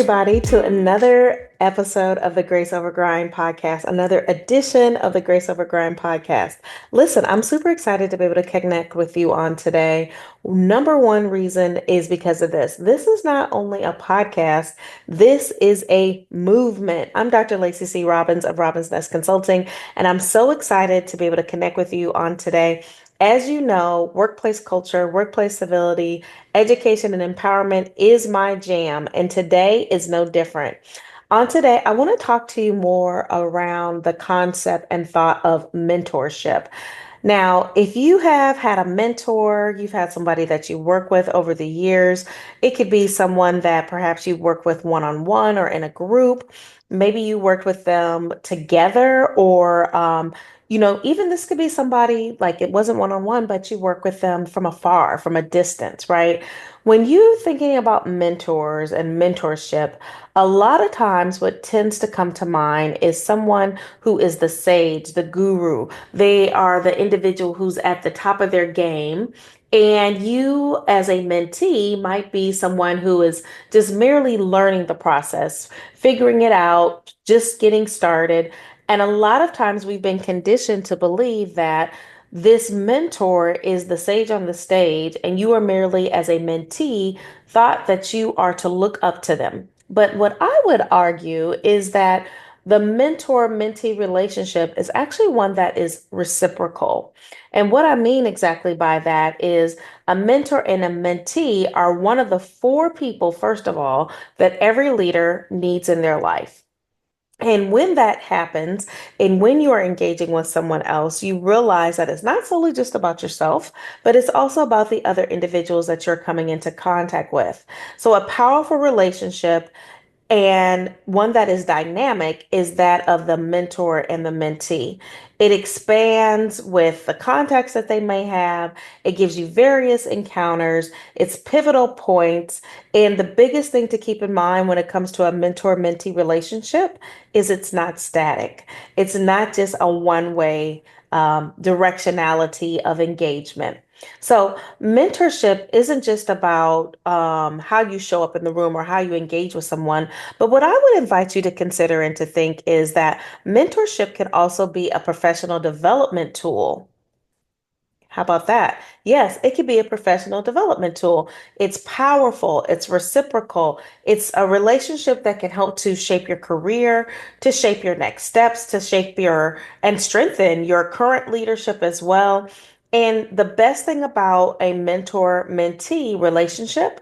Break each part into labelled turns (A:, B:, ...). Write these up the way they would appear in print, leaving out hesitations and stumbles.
A: everybody, to another episode of the Grace Over Grind podcast, another edition of the Grace Over Grind podcast. Listen, I'm super excited to be able to connect with you on today. Number one reason is because of this. This is not only a podcast, this is a movement. I'm Dr. Laci C. Robbins of Robbins Consulting, and I'm so excited to be able to connect with you on today. As you know, workplace culture, workplace civility, education and empowerment is my jam, and today is no different. On today, I want to talk to you more around the concept and thought of mentorship. Now, if you have had a mentor, you've had somebody that you work with over the years, it could be someone that perhaps you work with one on one or in a group. Maybe you worked with them together, or even this could be somebody like it wasn't one on one, but you work with them from afar, from a distance, right? When you're thinking about mentors and mentorship, a lot of times what tends to come to mind is someone who is the sage, the guru. They are the individual who's at the top of their game. And you, as a mentee, might be someone who is just merely learning the process, figuring it out, just getting started. And a lot of times we've been conditioned to believe that this mentor is the sage on the stage, and you are merely, as a mentee, thought that you are to look up to them. But what I would argue is that the mentor mentee relationship is actually one that is reciprocal. And what I mean exactly by that is a mentor and a mentee are one of the four people, first of all, that every leader needs in their life. And when that happens, and when you are engaging with someone else, you realize that it's not solely just about yourself, but it's also about the other individuals that you're coming into contact with. So, a powerful relationship and one that is dynamic is that of the mentor and the mentee. It expands with the context that they may have. It gives you various encounters, it's pivotal points. And the biggest thing to keep in mind when it comes to a mentor mentee relationship is it's not static. It's not just a one way directionality of engagement. So, mentorship isn't just about how you show up in the room or how you engage with someone, but what I would invite you to consider and to think is that mentorship can also be a professional development tool. How about that? Yes, it could be a professional development tool. It's powerful, it's reciprocal, it's a relationship that can help to shape your career, to shape your next steps, to shape your and strengthen your current leadership as well. And the best thing about a mentor mentee relationship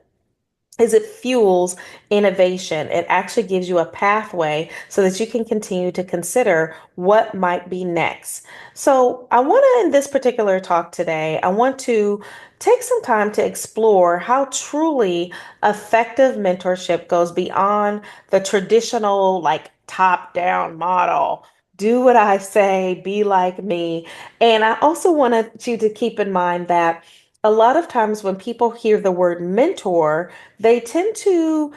A: is it fuels innovation. It actually gives you a pathway so that you can continue to consider what might be next. So, I want to, in this particular talk today, I want to take some time to explore how truly effective mentorship goes beyond the traditional, like, top down model. Do what I say, be like me. And I also wanted you to keep in mind that a lot of times when people hear the word mentor, they tend to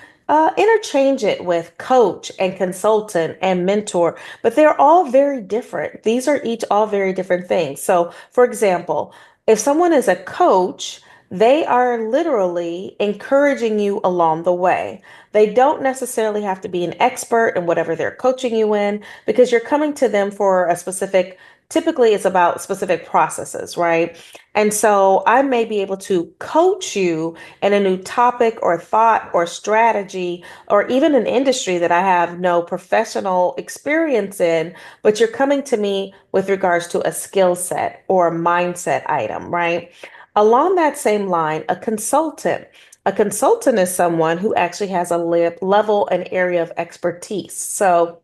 A: interchange it with coach and consultant and mentor, but they're all very different. These are each all very different things. So, for example, if someone is a coach, they are literally encouraging you along the way. They don't necessarily have to be an expert in whatever they're coaching you in because you're coming to them for a specific, typically it's about specific processes, right? And so I may be able to coach you in a new topic or thought or strategy or even an industry that I have no professional experience in, but you're coming to me with regards to a skill set or a mindset item, right? Along that same line, a consultant. A consultant is someone who actually has a level and area of expertise. So,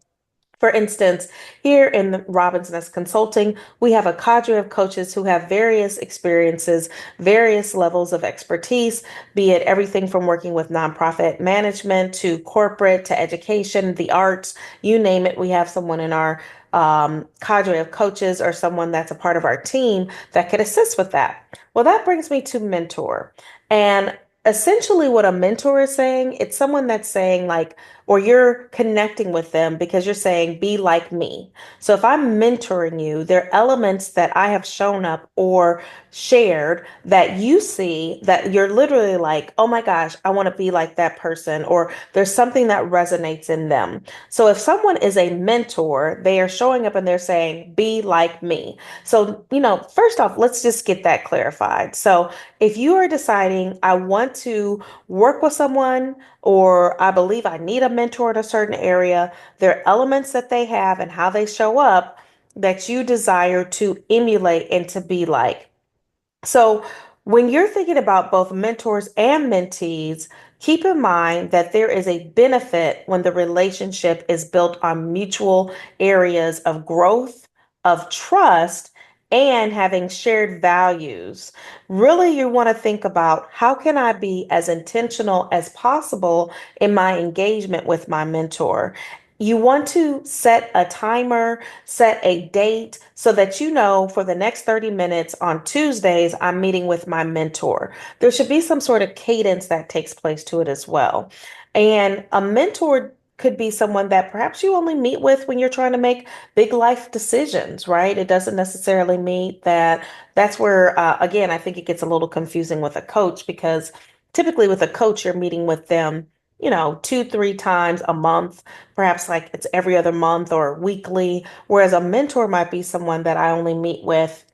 A: for instance, here in the Robbins Consulting, we have a cadre of coaches who have various experiences, various levels of expertise, be it everything from working with nonprofit management to corporate to education, the arts, you name it. We have someone in our cadre of coaches or someone that's a part of our team that could assist with that. Well, that brings me to mentor. And essentially, what a mentor is saying, it's someone that's saying, like, or you're connecting with them because you're saying, be like me. So if I'm mentoring you, there are elements that I have shown up or shared that you see that you're literally like, oh my gosh, I want to be like that person, or there's something that resonates in them. So if someone is a mentor, they are showing up and they're saying, be like me. So, first off, let's just get that clarified. So if you are deciding, I want to work with someone, or I believe I need a mentor in a certain area, there are elements that they have and how they show up that you desire to emulate and to be like. So, when you're thinking about both mentors and mentees, keep in mind that there is a benefit when the relationship is built on mutual areas of growth, of trust, and having shared values. Really, you want to think about, how can I be as intentional as possible in my engagement with my mentor? You want to set a timer, set a date so that you know for the next 30 minutes on Tuesdays, I'm meeting with my mentor. There should be some sort of cadence that takes place to it as well. And a mentor could be someone that perhaps you only meet with when you're trying to make big life decisions, right? It doesn't necessarily mean that that's where, again, I think it gets a little confusing with a coach, because typically with a coach, you're meeting with them, 2, 3 times a month, perhaps like it's every other month or weekly. Whereas a mentor might be someone that I only meet with,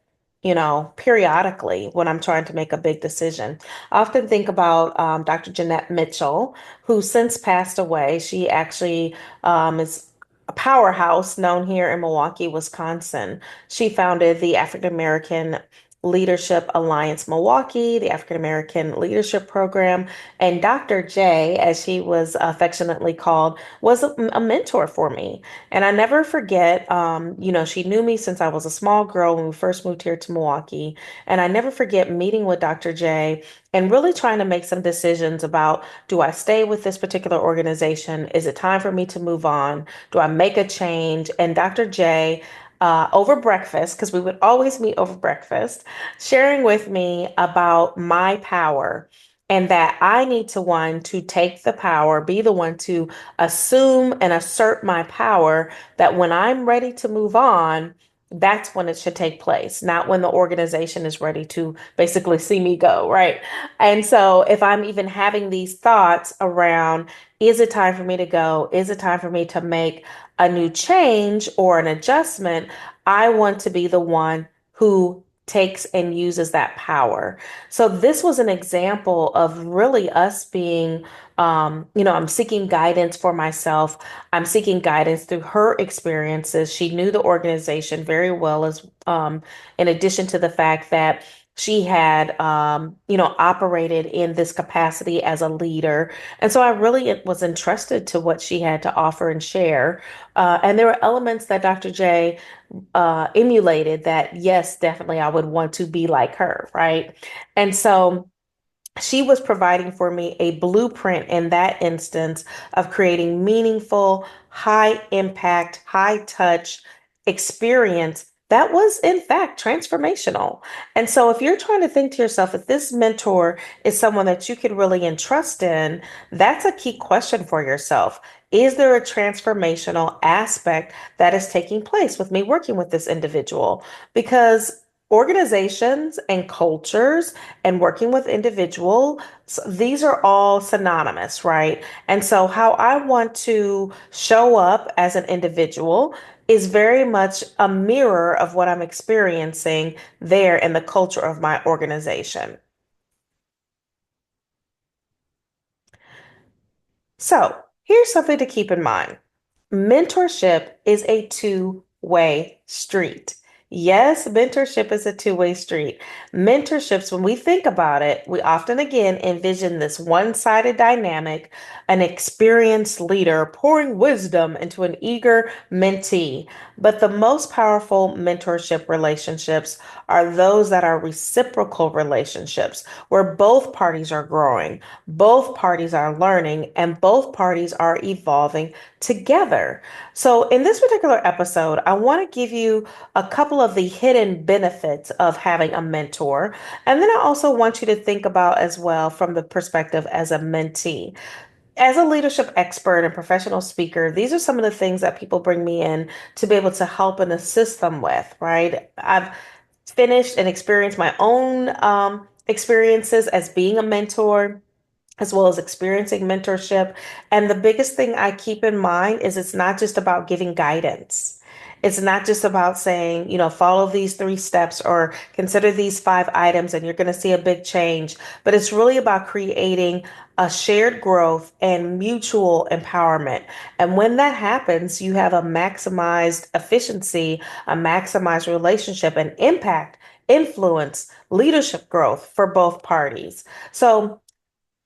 A: periodically when I'm trying to make a big decision. I often think about Dr. Jeanette Mitchell, who since passed away. She actually is a powerhouse known here in Milwaukee, Wisconsin. She founded the African American Leadership Alliance Milwaukee, the African American Leadership Program, and Dr. J, as she was affectionately called, was a mentor for me. And I never forget, she knew me since I was a small girl when we first moved here to Milwaukee. And I never forget meeting with Dr. J and really trying to make some decisions about, do I stay with this particular organization? Is it time for me to move on? Do I make a change? And Dr. J, over breakfast, because we would always meet over breakfast, sharing with me about my power, and that I need to, one, to take the power, be the one to assume and assert my power, that when I'm ready to move on, that's when it should take place, not when the organization is ready to basically see me go, right? And so if I'm even having these thoughts around, is it time for me to go? Is it time for me to make a new change or an adjustment? I want to be the one who takes and uses that power. So this was an example of really us being, I'm seeking guidance for myself. I'm seeking guidance through her experiences. She knew the organization very well, as in addition to the fact that she had, operated in this capacity as a leader. And so I really was entrusted to what she had to offer and share. And there were elements that Dr. J emulated that, yes, definitely I would want to be like her, right? And so she was providing for me a blueprint in that instance of creating meaningful, high impact, high touch experience that was, in fact, transformational. And so, if you're trying to think to yourself, if this mentor is someone that you can really entrust in, that's a key question for yourself. Is there a transformational aspect that is taking place with me working with this individual? Because organizations and cultures and working with individuals, these are all synonymous, right? And so how I want to show up as an individual is very much a mirror of what I'm experiencing there in the culture of my organization. So here's something to keep in mind. Mentorship is a two-way street. Yes, mentorship is a two-way street. Mentorships, when we think about it, we often again envision this one-sided dynamic, an experienced leader pouring wisdom into an eager mentee. But the most powerful mentorship relationships are those that are reciprocal relationships, where both parties are growing, both parties are learning, and both parties are evolving together. So, in this particular episode, I want to give you a couple of the hidden benefits of having a mentor. And then I also want you to think about as well from the perspective as a mentee. as a leadership expert and professional speaker, these are some of the things that people bring me in to be able to help and assist them with, right? I've finished and experienced my own experiences as being a mentor, as well as experiencing mentorship. And the biggest thing I keep in mind is it's not just about giving guidance. It's not just about saying, follow these 3 steps or consider these 5 items and you're going to see a big change. But it's really about creating a shared growth and mutual empowerment. And when that happens, you have a maximized efficiency, a maximized relationship and impact, influence, leadership growth for both parties. So,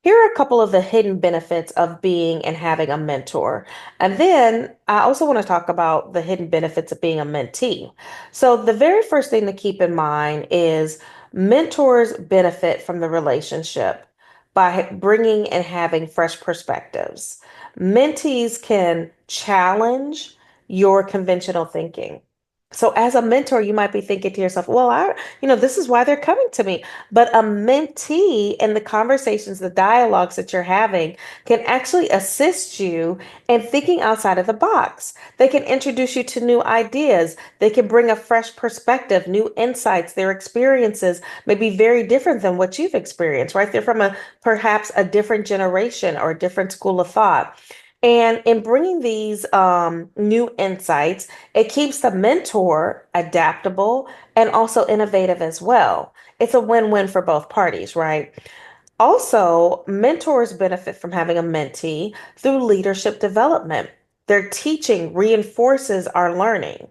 A: here are a couple of the hidden benefits of being and having a mentor. And then I also want to talk about the hidden benefits of being a mentee. So, the very first thing to keep in mind is mentors benefit from the relationship by bringing and having fresh perspectives. Mentees can challenge your conventional thinking. So as a mentor, you might be thinking to yourself, well, this is why they're coming to me. But a mentee and the conversations, the dialogues that you're having can actually assist you in thinking outside of the box. They can introduce you to new ideas. They can bring a fresh perspective, new insights. Their experiences may be very different than what you've experienced, right? They're from perhaps a different generation or a different school of thought. And in bringing these new insights, it keeps the mentor adaptable and also innovative as well. It's a win-win for both parties, right? Also, mentors benefit from having a mentee through leadership development. Their teaching reinforces our learning.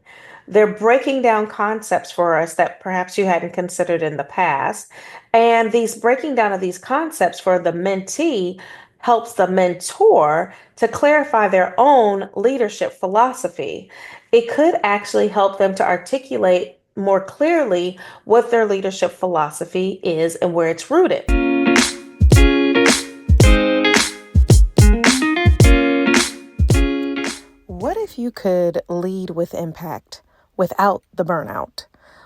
A: They're breaking down concepts for us that perhaps you hadn't considered in the past. And these breaking down of these concepts for the mentee helps the mentor to clarify their own leadership philosophy. It could actually help them to articulate more clearly what their leadership philosophy is and where it's rooted. What if you could lead with impact without the burnout?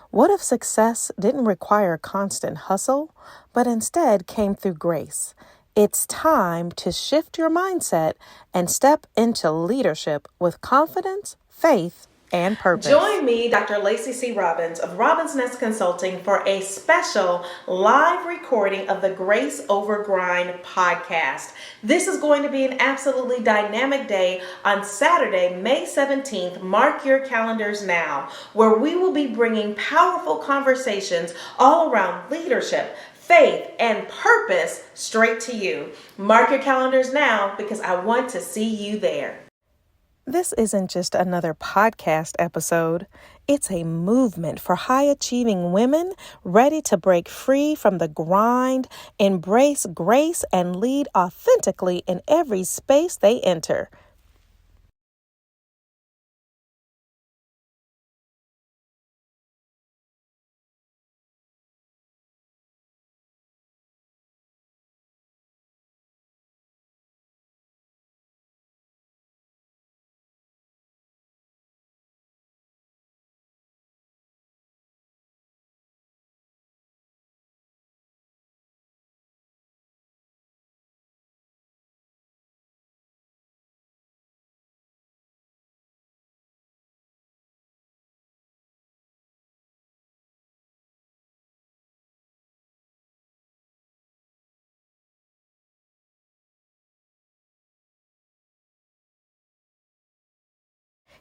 A: What if success didn't require constant hustle, but instead came through grace? It's time to shift your mindset and step into leadership with confidence, faith, and purpose. Join me, Dr. Laci C. Robbins of Robbins Nest Consulting, for a special live recording of the Grace Over Grind podcast. This is going to be an absolutely dynamic day on Saturday, May 17th. Mark your calendars now, where we will be bringing powerful conversations all around leadership, faith, and purpose straight to you. Mark your calendars now because I want to see you there. This isn't just another podcast episode. It's a movement for high-achieving women ready to break free from the grind, embrace grace, and lead authentically in every space they enter.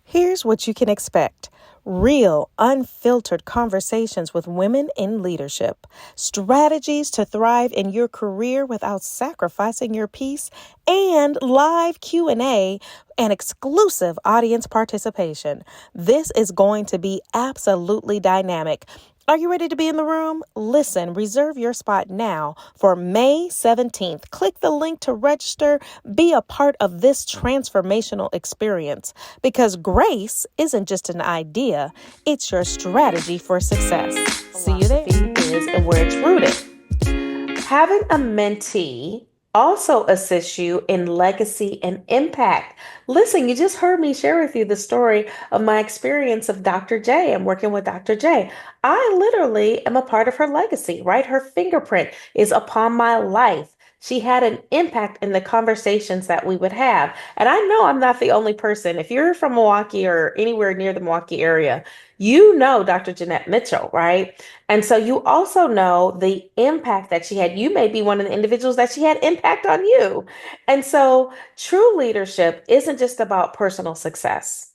A: Here's what you can expect. Real, unfiltered conversations with women in leadership, strategies to thrive in your career without sacrificing your peace, and live Q&A and exclusive audience participation. This is going to be absolutely dynamic. Are you ready to be in the room? Listen, reserve your spot now for May 17th. Click the link to register. Be a part of this transformational experience because grace isn't just an idea, it's your strategy for success. See you there. Is and where it's rooted. Having a mentee also assists you in legacy and impact. Listen, you just heard me share with you the story of my experience of Dr. J. I'm working with Dr. J. I literally am a part of her legacy, right? Her fingerprint is upon my life She had an impact in the conversations that we would have. And I know I'm not the only person. If you're from Milwaukee or anywhere near the Milwaukee area, you know Dr. Jeanette Mitchell, right? And so you also know the impact that she had. You may be one of the individuals that she had impact on you. And so true leadership isn't just about personal success.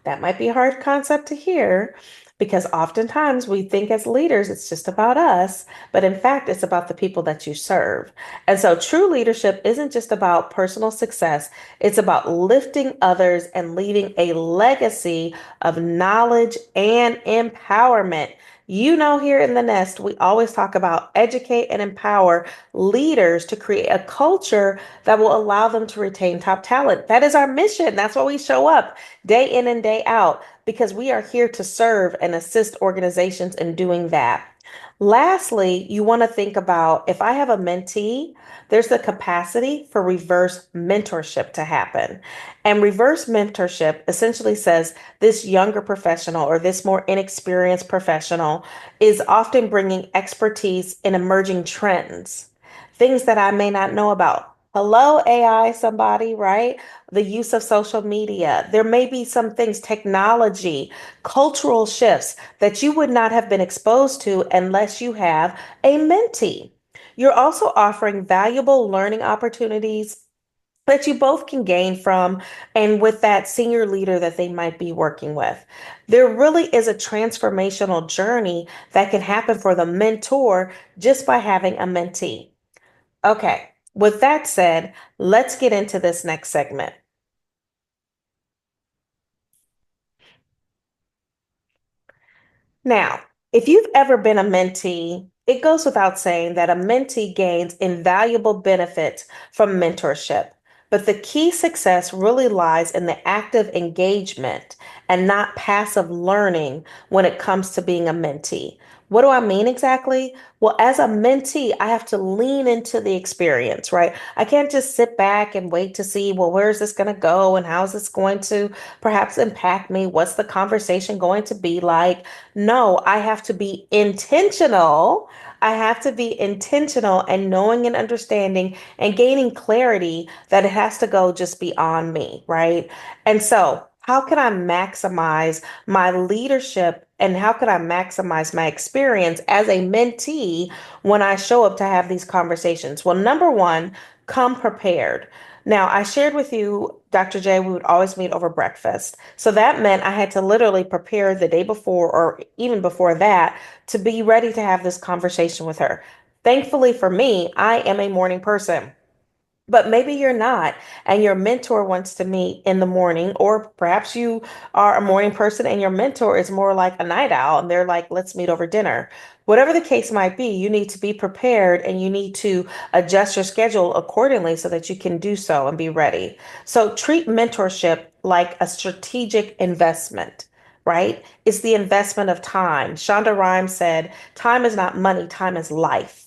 A: That might be a hard concept to hear because oftentimes we think as leaders it's just about us, but in fact, it's about the people that you serve. And so true leadership isn't just about personal success, it's about lifting others and leaving a legacy of knowledge and empowerment. You know, here in the Nest, we always talk about educate and empower leaders to create a culture that will allow them to retain top talent. That is our mission. That's why we show up day in and day out because we are here to serve and assist organizations in doing that. Lastly, you want to think about if I have a mentee, there's the capacity for reverse mentorship to happen. And reverse mentorship essentially says this younger professional or this more inexperienced professional is often bringing expertise in emerging trends, things that I may not know about. Hello, AI, somebody, right? The use of social media. There may be some things, technology, cultural shifts that you would not have been exposed to unless you have a mentee. You're also offering valuable learning opportunities that you both can gain from and with that senior leader that they might be working with. There really is a transformational journey that can happen for the mentor just by having a mentee. Okay, with that said, let's get into this next segment. Now, if you've ever been a mentee, it goes without saying that a mentee gains invaluable benefits from mentorship. But the key success really lies in the active engagement and not passive learning when it comes to being a mentee. What do I mean exactly? Well, as a mentee, I have to lean into the experience, right? I can't just sit back and wait to see, well, where's this going to go and how's this going to perhaps impact me? What's the conversation going to be like? No, I have to be intentional. I have to be intentional and knowing and understanding and gaining clarity that it has to go just beyond me, right? And so, how can I maximize my leadership and how can I maximize my experience as a mentee when I show up to have these conversations? Well, number one, come prepared. Now, I shared with you, Dr. J, we would always meet over breakfast. So that meant I had to literally prepare the day before or even before that to be ready to have this conversation with her. Thankfully for me, I am a morning person. But maybe you're not, and your mentor wants to meet in the morning, or perhaps you are a morning person and your mentor is more like a night owl and they're like, let's meet over dinner. Whatever the case might be, you need to be prepared and you need to adjust your schedule accordingly so that you can do so and be ready. So treat mentorship like a strategic investment. Right? It's the investment of time. Shonda Rhimes said, time is not money, time is life.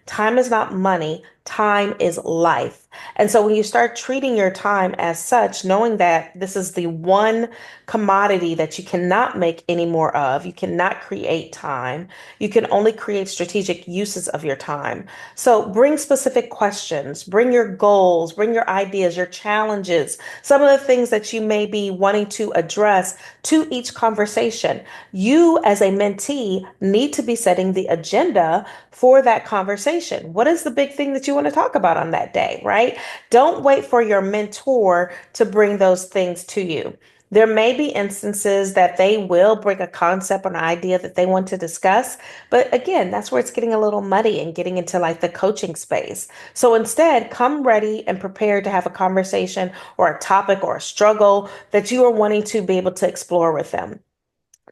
A: Time is not money, time is life. And so when you start treating your time as such, knowing that this is the one commodity that you cannot make any more of, you cannot create time, you can only create strategic uses of your time. So bring specific questions, bring your goals, bring your ideas, your challenges, some of the things that you may be wanting to address to each conversation. You, as a mentee, need to be setting the agenda for that conversation. What is the big thing that you want to talk about on that day, right? Don't wait for your mentor to bring those things to you. There may be instances that they will bring a concept or an idea that they want to discuss. But again, that's where it's getting a little muddy and getting into like the coaching space. So instead, come ready and prepared to have a conversation or a topic or a struggle that you are wanting to be able to explore with them.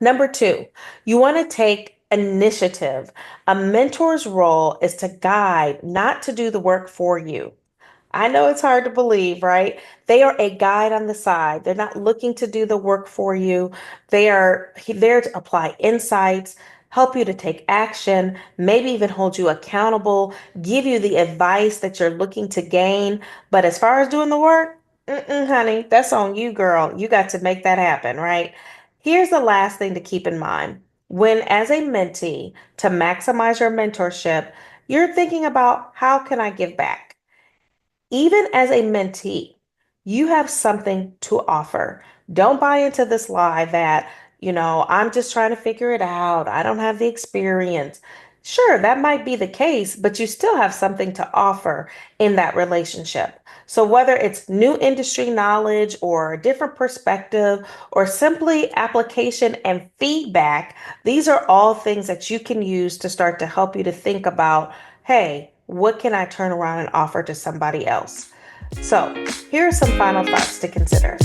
A: Number two, you want to take initiative. A mentor's role is to guide, not to do the work for you. I know it's hard to believe, right? They are a guide on the side. They're not looking to do the work for you. They are there to apply insights, help you to take action, maybe even hold you accountable, give you the advice that you're looking to gain. But as far as doing the work, honey, that's on you, girl. You got to make that happen, right? Here's the last thing to keep in mind. When, as a mentee, to maximize your mentorship, You're thinking about how can I give back? Even as a mentee, you have something to offer. Don't buy into this lie that, I'm just trying to figure it out. I don't have the experience. Sure, that might be the case, but you still have something to offer in that relationship. So, whether it's new industry knowledge or a different perspective or simply application and feedback, these are all things that you can use to start to help you to think about, hey, what can I turn around and offer to somebody else? So, here are some final thoughts to consider.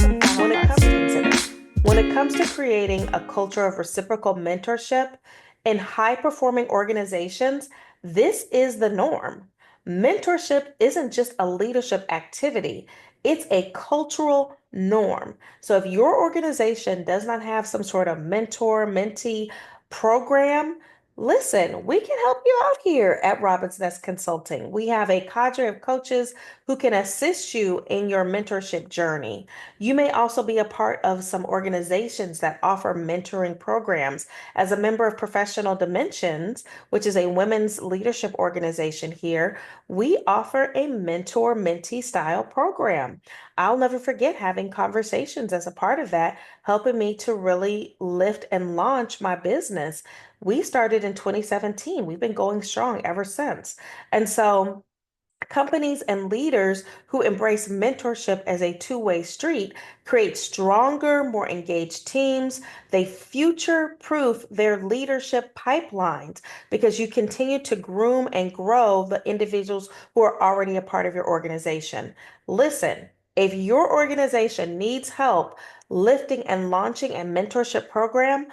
A: When it comes to creating a culture of reciprocal mentorship in high performing organizations, this is the norm. Mentorship isn't just a leadership activity, it's a cultural norm. So if your organization does not have some sort of mentor mentee program, listen, we can help you out here at Robbins Nest Consulting. We have a cadre of coaches who can assist you in your mentorship journey. You may also be a part of some organizations that offer mentoring programs. As a member of Professional Dimensions, which is a women's leadership organization here, we offer a mentor mentee style program. I'll never forget having conversations as a part of that, helping me to really lift and launch my business. We started in 2017. We've been going strong ever since. And so, companies and leaders who embrace mentorship as a two-way street create stronger, more engaged teams. They future proof their leadership pipelines because you continue to groom and grow the individuals who are already a part of your organization. Listen, if your organization needs help lifting and launching a mentorship program,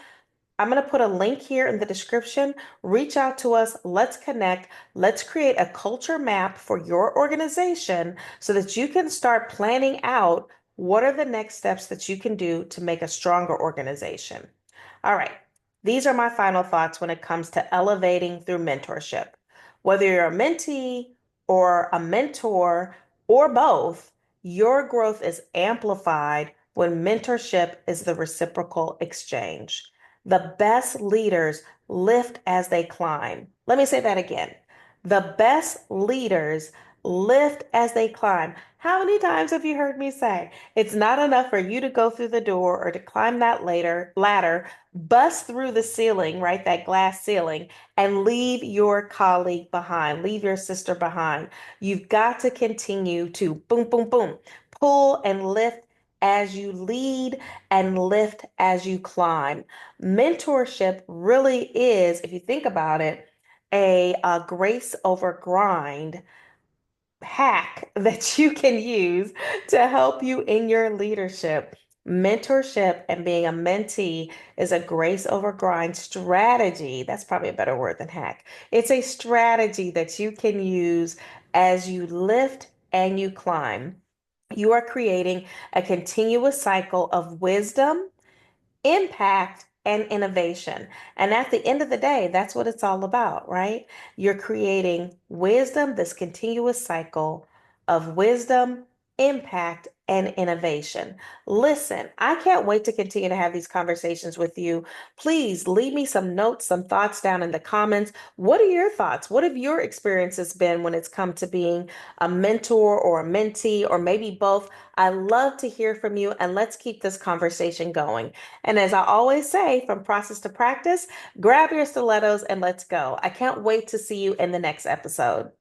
A: I'm going to put a link here in the description. Reach out to us. Let's connect. Let's create a culture map for your organization so that you can start planning out what are the next steps that you can do to make a stronger organization. All right. These are my final thoughts when it comes to elevating through mentorship. Whether you're a mentee or a mentor or both, your growth is amplified when mentorship is the reciprocal exchange. The best leaders lift as they climb. Let me say that again. The best leaders lift as they climb. How many times have you heard me say it's not enough for you to go through the door or to climb that ladder, bust through the ceiling, right? That glass ceiling, and leave your colleague behind, leave your sister behind. You've got to continue to boom, boom, boom, pull and lift as you lead and lift as you climb. Mentorship really is, if you think about it, a grace over grind hack that you can use to help you in your leadership. Mentorship and being a mentee is a grace over grind strategy. That's probably a better word than hack. It's a strategy that you can use as you lift and you climb. You are creating a continuous cycle of wisdom, impact, and innovation. And at the end of the day, that's what it's all about, right? You're creating wisdom, this continuous cycle of wisdom, impact, and innovation. Listen, I can't wait to continue to have these conversations with you. Please leave me some notes, some thoughts down in the comments. What are your thoughts? What have your experiences been when it's come to being a mentor or a mentee, or maybe both? I love to hear from you, and let's keep this conversation going. And as I always say, from process to practice, grab your stilettos and let's go. I can't wait to see you in the next episode.